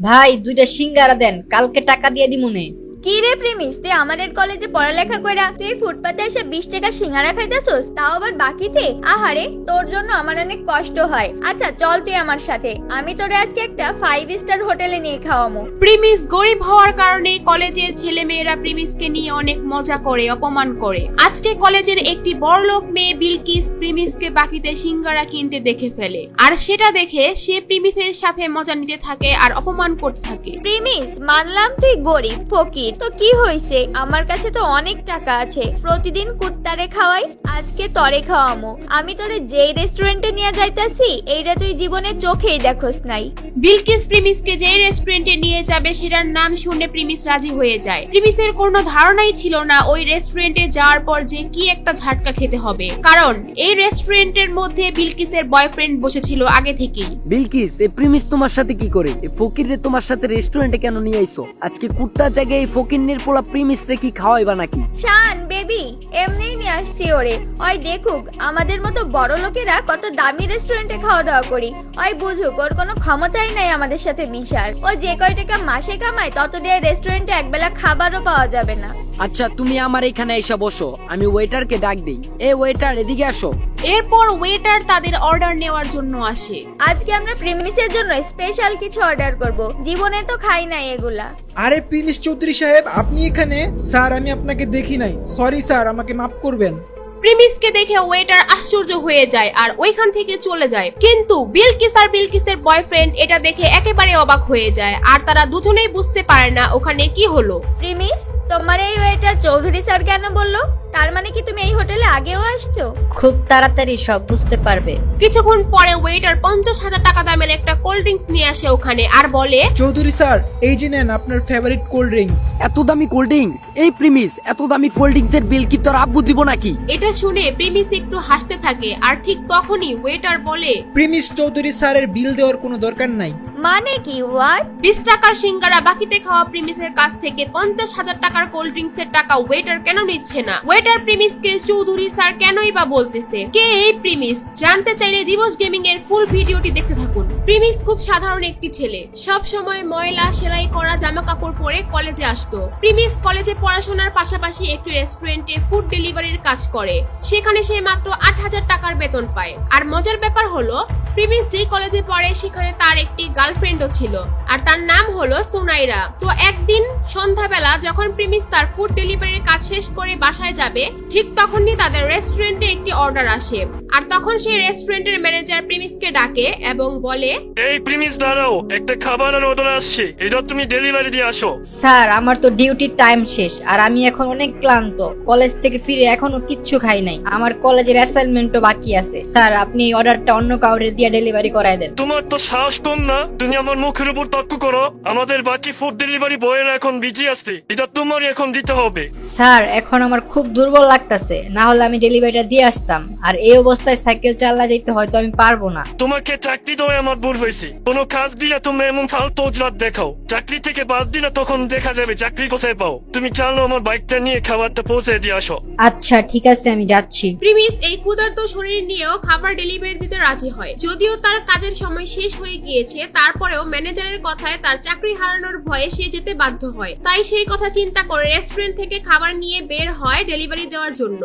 ভাই 2টা সিঙ্গারা দেন, কালকে টাকা দিয়ে দিমুনে। কি রে প্রেমিস, তুই আমাদের কলেজে পড়ালেখা কইরা তুই ফুটপাতে এসে 20 টাকা সিঙ্গারা খাইতেছস, তাও আবার বাকিতে? আহারে, তোর জন্য আমার অনেক কষ্ট হয়। আচ্ছা চল তুই আমার সাথে, আমি তোরে আজকে একটা 5 স্টার হোটেলে নিয়ে খাওয়ামু। প্রিমিস গরিব হওয়ার কারণে কলেজের ছেলেমেয়েরা প্রিমিসকে নিয়ে অনেক মজা করে, অপমান করে। আজকে কলেজের একটি বড়লোক মেয়ে বিলকিস প্রিমিসকে বাকিতে সিঙ্গারা কিনতে দেখে ফেলে, আর সেটা দেখে সে প্রিমিসের সাথে মজা নিতে থাকে আর অপমান করতে থাকে। প্রেমিস, মানলাম তুই গরিব ফকির, তো কি হইছে, আমার কাছে তো অনেক টাকা আছে, প্রতিদিন কুত্তারে খাওয়াই, আজকে তরে খাওয়ামু। আমি তোরে যেই রেস্টুরেন্টে নিয়ে যাইতাছি এইটা তুই জীবনে চোখেই দেখোস নাই। বিলকিস প্রিমিসকে যে রেস্টুরেন্টে নিয়ে যাবে সেটার নাম শুনে প্রিমিস রাজি হয়ে যায়। প্রিমিসের কোনো ধারণাই ছিল না ওই রেস্টুরেন্টে যাওয়ার পর যে কি একটা ঝাটকা খেতে হবে, কারণ এই রেস্টুরেন্টের মধ্যে বিলকিসের বয়ফ্রেন্ড বসেছিল আগে থেকেই। বিলকিস, এই প্রিমিস তোমার সাথে কি করে? এই ফকিররে তোমার সাথে রেস্টুরেন্টে কেন নিয়ে আইছো? আজকে কুত্তার জায়গায় এই ফকিরনের পোলা প্রিমিস রে কি খাওয়াইবা নাকি? শান বেবি, এমনিই নিয়ে আসছি ওরে, ওই দেখুক আমাদের মতো বড় লোকেরা কত দামি রেস্টুরেন্টে খাওয়া দাওয়া করি, ওই বুঝুক ওর কোনো ক্ষমতাই নাই আমাদের সাথে মিশার। ও যে কয় টাকা মাসে কামায় তত দিয়ে রেস্টুরেন্টে একবেলা খাবারও পাওয়া যাবে না। আচ্ছা, তুমি আমার এখানে এসে বসো, আমি ওয়েটারকে ডাক দেই। এ ওয়েটার, এদিকে আসো। এরপর ওয়েটার তাদের অর্ডার নেওয়ার জন্য আসে। আজকে আমরা প্রিমিসের জন্য স্পেশাল কিছু অর্ডার করব, জীবনে তো খাই নাই এগুলা। আরে প্রিমিস চৌধুরী সাহেব, আপনি এখানে? স্যার, আমি আপনাকে দেখি নাই, সরি স্যার, আমাকে মাফ করবেন। প্রিমিসকে দেখে ওয়েটার আশ্চর্য হয়ে যায় আর ওইখান থেকে চলে যায়, কিন্তু বিলকিস আর বিলকিসের বয়ফ্রেন্ড এটা দেখে একেবারে অবাক হয়ে যায়, আর তারা দুজনেই বুঝতে পারে না ওখানে কি হলো। প্রিমিস, তোমার এই ওয়েটার চৌধুরী স্যার কেন বললো? তার মানে কি তুমি এই হোটেলে আগেও আসছো? খুব তাড়াতাড়ি সব বুঝতে পারবে। কিছুক্ষণ পরে ওয়েটার 50,000 টাকা দামের একটা কোল্ড ড্রিঙ্কস নিয়ে আসে ওখানে আর বলে, চৌধুরী স্যার, এই যে নেন আপনার ফেভারিট কোল্ড ড্রিঙ্কস। এত দামি কোল্ড ড্রিঙ্কস? এই প্রিমিস, এত দামি কোল্ড ড্রিঙ্কস এর বিল কি তোর আব্বু দিব নাকি? এটা শুনে প্রিমিস একটু হাসতে থাকে, আর ঠিক তখনই ওয়েটার বলে, প্রিমিস চৌধুরী স্যারের বিল দেওয়ার কোনো দরকার নাই। মানে কি? হোয়াট? 20 টাকার সিঙ্গারা বাকিতে খাওয়া প্রিমিসের কাছ থেকে 50,000 টাকার কোল্ড ড্রিঙ্কস এর টাকা ওয়েটার কেন নিচ্ছে না? ওয়েটার প্রিমিসকে চৌধুরী স্যার কেনই বা বলতেছে? কে এই প্রিমিস? জানতে চাইলে দিবস গেমিং এর ফুল ভিডিওটি দেখতে থাকুন। প্রিমিস খুব সাধারণ একটি ছেলে, সব সময় ময়লা সেলাই করা জামা কাপড় পরে কলেজে আসতো। প্রিমিস কলেজে পড়াশোনার পাশাপাশি একটি রেস্টুরেন্টে ফুড ডেলিভারির কাজ করে, সেখানে সে মাত্র 8,000 টাকার বেতন পায়। আর মজার ব্যাপার হলো, প্রিমিস যে কলেজে পড়ে সেখানে তার একটি গার্লফ্রেন্ডও ছিল, আর তার নাম হলো সুনাইরা। তো একদিন সন্ধ্যাবেলা যখন প্রিমিস তার ফুড ডেলিভারির কাজ শেষ করে বাসায় যাবে, ঠিক তখনই তাদের রেস্টুরেন্টে একটি অর্ডার আসে, আর তখন সেই রেস্টুরেন্টের ম্যানেজার প্রিমিসকে ডাকে এবং বলে, এই প্রিমিস দাঁড়াও, একটা খাবারের অর্ডার আসছে, এটা তুমি ডেলিভারি দিয়ে আসো। স্যার, আমার তো ডিউটির টাইম শেষ, আর আমি এখন অনেক ক্লান্ত। কলেজ থেকে ফিরে এখনো কিচ্ছু খাই নাই, আমার কলেজের অ্যাসাইনমেন্টও বাকি আছে। স্যার, আপনি এই অর্ডারটা অন্য কাউরে দিয়ে ডেলিভারি করায় দেন। তোমার তো সাহস কম না, তুমি আমার মুখের উপর তর্ক করো। আমাদের বাকি ফুড ডেলিভারি বয়েরা এখন বিজি আসছে, এটা তোমারই এখন দিতে হবে। স্যার, এখন আমার খুব দুর্বল লাগতেছে, না হলে আমি ডেলিভারিটা দিয়ে আসতাম, আর এই অবস্থায় সাইকেল চালা যেতে হয়তো আমি পারবো না। তোমাকে চাকরি দেওয়া আমার ভুল হয়েছে, কোনো কাজ দিলে তুমি এমন ফালতু অজুহাত দেখাও। চাকরি থেকে বাদ দিলে তখন দেখা যাবে চাকরি কোথায় পাও। তুমি চালো আমার বাইকটা নিয়ে খাবারটা পৌঁছে দিয়ে আসো। আচ্ছা ঠিক আছে, আমি যাচ্ছি। প্রিমিস এই ক্ষুধার্ত শরীর নিয়েও খাবার ডেলিভারি দিতে রাজি হয়। যদিও তার কাজের সময় শেষ হয়ে গিয়েছে, তারপরেও ম্যানেজারের কথায় তার চাকরি হারানোর ভয়ে সে যেতে বাধ্য হয়। তাই সেই কথা চিন্তা করে রেস্টুরেন্ট থেকে খাবার নিয়ে বের হয় ডেলিভারি দেওয়ার জন্য।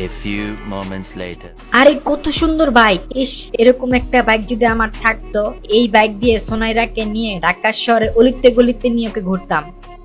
A few moments later. আরে কত সুন্দর বাইক! ইস, এরকম একটা বাইক যদি আমার থাকতো, এই বাইক দিয়ে সোনাইরাকে নিয়ে ঢাকা শহরের অলিতে গলিতে নিয়ে ওকে ঘুরতাম।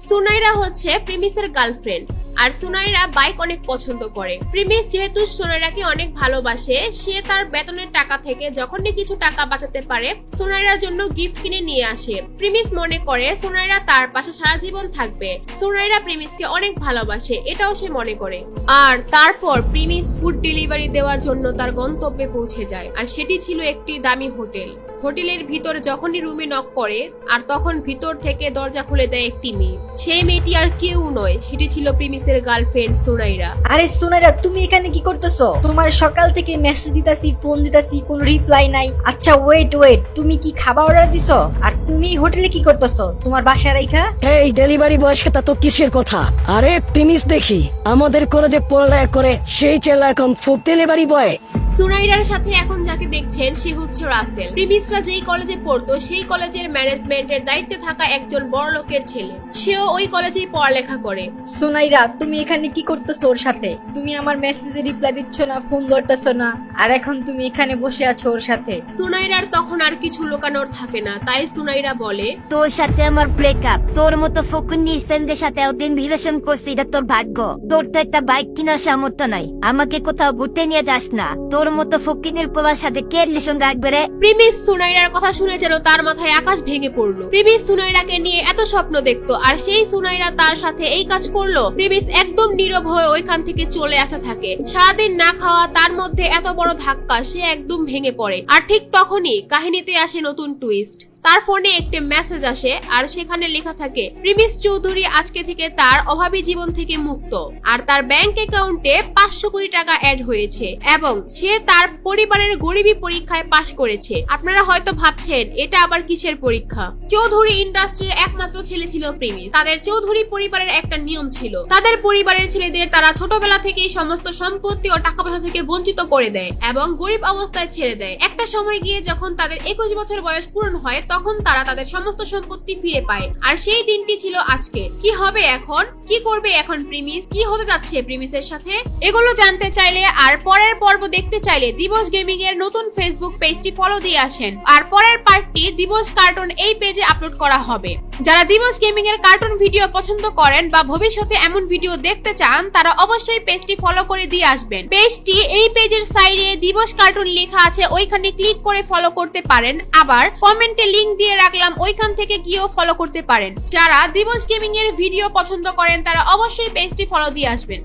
সুনাইরা হচ্ছে প্রিমিসের গার্লফ্রেন্ড, আর সুনাইরা বাইক অনেক পছন্দ করে। প্রিমিস যেহেতু সুনাইরাকে অনেক ভালোবাসে, সে তার বেতনের টাকা থেকে যখনই কিছু টাকা বাঁচাতে পারে সুনাইরার জন্য গিফট কিনে নিয়ে আসে। প্রিমিস মনে করে সুনাইরা তার পাশে সারা জীবন থাকবে। সুনাইরা প্রিমিসকে অনেক ভালোবাসে, এটাও সে মনে করে। আর তারপর প্রিমিস ফুড ডেলিভারি দেওয়ার জন্য তার গন্তব্যে পৌঁছে যায়, আর সেটি ছিল একটি দামি হোটেল। হোটেলের ভিতর যখনই রুমে নক করে, আর তখন ভিতর থেকে দরজা খুলে দেয় একটি মেয়ে। সেই মেয়েটি আর কেউ নয়, সেটি ছিল প্রিমিসের গার্লফ্রেন্ড সুনাইরা। আরে সোনাইরা, তুমি এখানে কি করতেছো? তোমার সকাল থেকে মেসেজ দিতাছি, ফোন দিতাছি, কোনো রিপ্লাই নাই। আচ্ছা ওয়েট, তুমি কি খাবার অর্ডার দিছো? আর তুমি হোটেলে কি করতেছো তোমার বাসা রাইখা? এই ডেলিভারি বয়ের সাথে তো কিসের কথা? আরে প্রিমিস দেখি আমাদের কলেজে পড়ালেখা করে সেই ছেলে এখন ফুড ডেলিভারি বয়। সুনাইরার সাথে এখন যাকে দেখছেন সে হচ্ছে হচ্ছে রাসেল। প্রিমিসরা যেই কলেজে পড়তো সেই কলেজের ম্যানেজমেন্টের দায়িত্বে থাকা একজন বড় লোকের ছেলে। সেও ওই কলেজেই পড়ালেখা করে। সোনাইরা, তুমি এখানে কি করতেছো ওর সাথে? তুমি আমার মেসেজে রিপ্লাই দিচ্ছ না, ফোন ধরতেছো না, আর এখন তুমি এখানে বসে আছো ওর সাথে। সুনাইরার তখন আর কিছু লুকানোর থাকে না, তাই সুনাইরা বলে, তোর সাথে আমার ব্রেকআপ। তোর মতো ফকুন্নির ফ্রেন্ডের সাথে ওদিন রিলেশন করছি, এটা তোর ভাগ্য। তোর তো একটা বাইক কেনার সামর্থ্য নাই, আমাকে কোথাও ঘুরতে নিয়ে যাস না। তোর মতো ফকিনের পোলার সাথে কে রিলেশন রাখবে রে? প্রিমিস সুনাইরার কথা শুনে যেন তার মাথায় আকাশ ভেঙে পড়লো। প্রিমিস সুনাইরাকে নিয়ে এত স্বপ্ন দেখতো, আর সেই সুনাইরা তার সাথে এই কাজ করলো। প্রিমিস একদম নীরব হয়ে ওইখান থেকে চলে আসতে থাকে। সারাদিন না খাওয়া, তার মধ্যে এত বড় ধাক্কা, সে একদম ভেঙে পড়ে। আর ঠিক তখনই কাহিনীতে আসে নতুন টুইস্ট। তার ফোনে একটি মেসেজ আসে, আর সেখানে লেখা থাকে প্রিমিস চৌধুরী আজকে থেকে তার অভাবী জীবন থেকে মুক্ত, আর তার ব্যাংক অ্যাকাউন্টে 500 কোটি টাকা অ্যাড হয়েছে, এবং সে তার পরিবারের গরিবী পরীক্ষায় পাশ করেছে। আপনারা হয়তো ভাবছেন এটা আবার কিসের পরীক্ষা। চৌধুরী ইন্ডাস্ট্রির একমাত্র ছেলে ছিল প্রিমিস। তাদের চৌধুরী পরিবারের একটা নিয়ম ছিল, তাদের পরিবারের ছেলেদের তারা ছোটবেলা থেকেই সমস্ত সম্পত্তি ও টাকা পয়সা থেকে বঞ্চিত করে দেয় এবং গরিব অবস্থায় ছেড়ে দেয়। একটা সময় গিয়ে যখন তাদের 21 বছর বয়স পূরণ হয়, তখন তারা তাদের সমস্ত সম্পত্তি ফিরে পায়। আর সেই দিনটি ছিল আজকে। কি হবে এখন? কি করবে এখন প্রিমিস? কি হতে যাচ্ছে প্রিমিসের সাথে? এগুলো জানতে চাইলে আর পরের পর্ব দেখতে চাইলে দিবস গেমিং এর নতুন ফেসবুক পেজটি ফলো দিয়ে আসেন। আর পরের পার্টটি দিবস কার্টুন এই পেজে আপলোড করা হবে। যারা দিবস গেমিং এর কার্টুন ভিডিও পছন্দ করেন বা ভবিষ্যতে এমন ভিডিও দেখতে চান, তারা অবশ্যই পেজটি ফলো করে দিয়ে আসবেন। পেজটি এই পেজের সাইডে দিবস কার্টুন লেখা আছে, ওইখানে ক্লিক করে ফলো করতে পারেন। আবার কমেন্টে লিংক দিয়ে রাখলাম, ওইখান থেকে গিয়েও ফলো করতে পারেন। যারা দিবস গেমিং এর ভিডিও পছন্দ করেন, তারা অবশ্যই পেজটি ফলো দিয়ে আসবেন।